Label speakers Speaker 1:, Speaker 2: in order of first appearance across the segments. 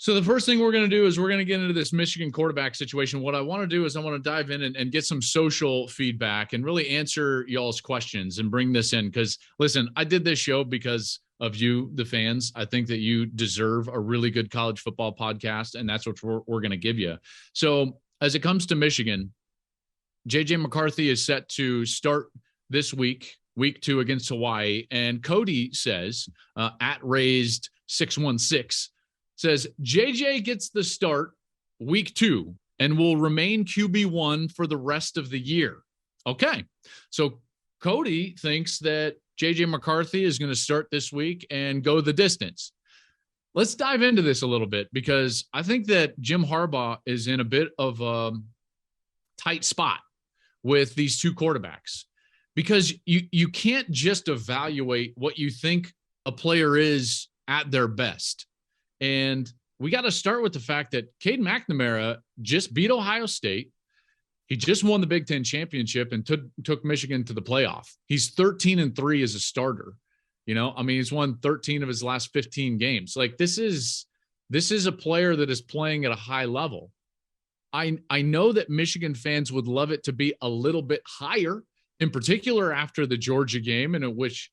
Speaker 1: So the first thing we're going to do is we're going to get into this Michigan quarterback situation. What I want to do is I want to dive in and get some social feedback and really answer y'all's questions and bring this in. Because listen, I did this show because of you, the fans. I think that you deserve a really good college football podcast, and that's what we're going to give you. So as it comes to Michigan, JJ McCarthy is set to start this week 2 against Hawaii. And Cody says, at raised 616, says JJ gets the start week 2 and will remain QB1 for the rest of the year. Okay. So Cody thinks that JJ McCarthy is going to start this week and go the distance. Let's dive into this a little bit, because I think that Jim Harbaugh is in a bit of a tight spot with these two quarterbacks, because you can't just evaluate what you think a player is at their best. And we got to start with the fact that Cade McNamara just beat Ohio State. He just won the Big Ten championship and took Michigan to the playoff. He's 13-3 as a starter. You know, I mean, he's won 13 of his last 15 games. Like, this is a player that is playing at a high level. I know that Michigan fans would love it to be a little bit higher, in particular after the Georgia game, in which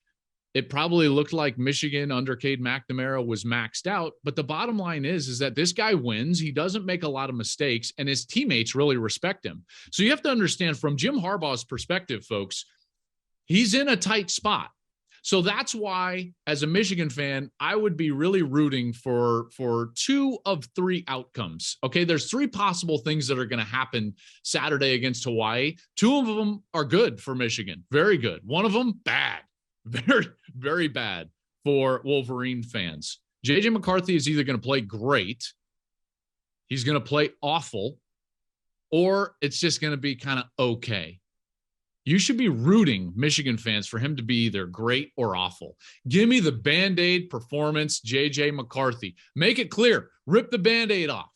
Speaker 1: it probably looked like Michigan under Cade McNamara was maxed out. But the bottom line is that this guy wins. He doesn't make a lot of mistakes, and his teammates really respect him. So you have to understand, from Jim Harbaugh's perspective, folks, he's in a tight spot. So that's why, as a Michigan fan, I would be really rooting for 2 of 3 outcomes. Okay, there's 3 possible things that are going to happen Saturday against Hawaii. 2 of them are good for Michigan, very good. 1 of them, bad. Very, very bad for Wolverine fans. JJ McCarthy is either going to play great, he's going to play awful, or it's just going to be kind of okay. You should be rooting, Michigan fans, for him to be either great or awful. Give me the Band-Aid performance, JJ McCarthy. Make it clear. Rip the Band-Aid off.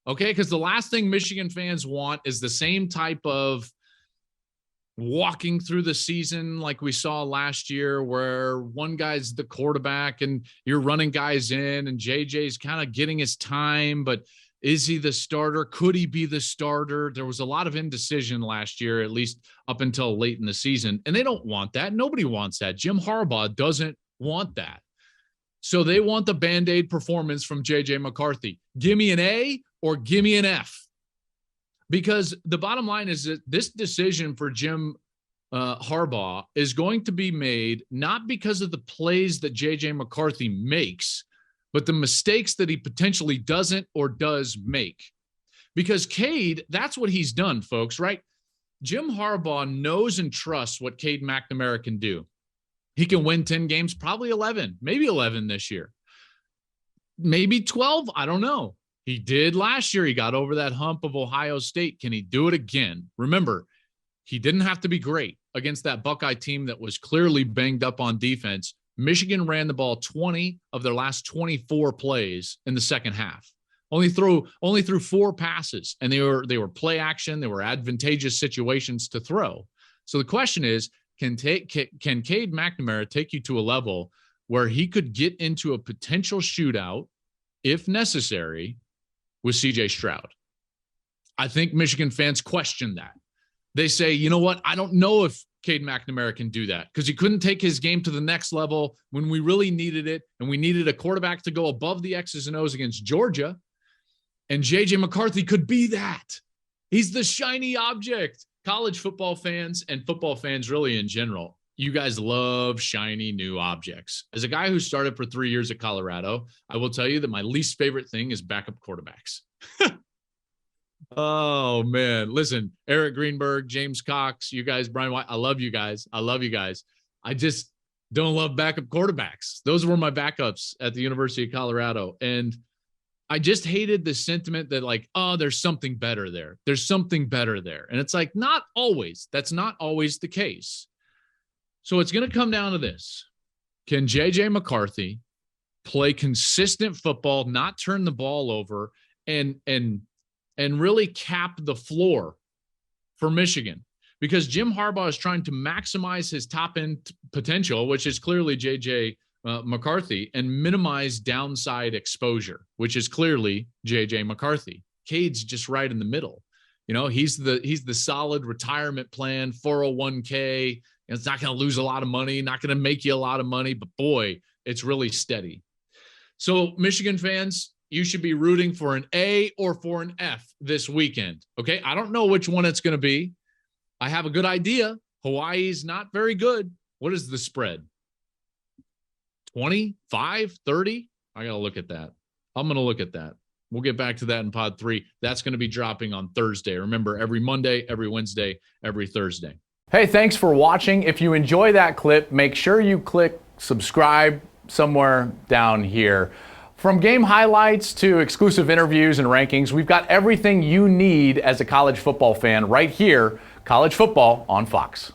Speaker 1: Okay? Because the last thing Michigan fans want is the same type of walking through the season like we saw last year, where one guy's the quarterback and you're running guys in, and JJ's kind of getting his time, but is he the starter? Could he be the starter? There was a lot of indecision last year, at least up until late in the season, and they don't want that. Nobody wants that. Jim Harbaugh doesn't want that. So they want the Band-Aid performance from JJ McCarthy. Give me an A or give me an F. Because the bottom line is that this decision for Jim Harbaugh is going to be made not because of the plays that JJ McCarthy makes, but the mistakes that he potentially doesn't or does make. Because Cade, that's what he's done, folks, right? Jim Harbaugh knows and trusts what Cade McNamara can do. He can win 10 games, probably 11, maybe 11 this year. Maybe 12, I don't know. He did last year. He got over that hump of Ohio State. Can he do it again? Remember, he didn't have to be great against that Buckeye team that was clearly banged up on defense. Michigan ran the ball 20 of their last 24 plays in the second half. Only threw 4 passes, and they were play action. They were advantageous situations to throw. So the question is, can Cade McNamara take you to a level where he could get into a potential shootout, if necessary, with CJ Stroud? I think Michigan fans question that. They say, you know what? I don't know if Cade McNamara can do that, because he couldn't take his game to the next level when we really needed it, and we needed a quarterback to go above the X's and O's against Georgia. And JJ McCarthy could be that. He's the shiny object. College football fans and football fans really in general, you guys love shiny new objects. As a guy who started for 3 years at Colorado, I will tell you that my least favorite thing is backup quarterbacks. Oh, man. Listen, Eric Greenberg, James Cox, you guys, Brian White, I love you guys. I love you guys. I just don't love backup quarterbacks. Those were my backups at the University of Colorado. And I just hated the sentiment that, like, oh, there's something better there. There's something better there. And it's like, not always. That's not always the case. So it's going to come down to this. Can JJ McCarthy play consistent football, not turn the ball over, and really cap the floor for Michigan? Because Jim Harbaugh is trying to maximize his top end potential, which is clearly JJ McCarthy and minimize downside exposure, which is clearly JJ McCarthy. Cade's just right in the middle. He's the solid retirement plan, 401k. It's not going to lose a lot of money, not going to make you a lot of money, but boy, it's really steady. So Michigan fans, you should be rooting for an A or for an F this weekend. Okay. I don't know which one it's going to be. I have a good idea. Hawaii's not very good. What is the spread? 25, 30? I got to look at that. I'm going to look at that. We'll get back to that in pod 3. That's going to be dropping on Thursday. Remember, every Monday, every Wednesday, every Thursday.
Speaker 2: Hey, thanks for watching. If you enjoy that clip, make sure you click subscribe somewhere down here. From game highlights to exclusive interviews and rankings, we've got everything you need as a college football fan right here, College Football on Fox.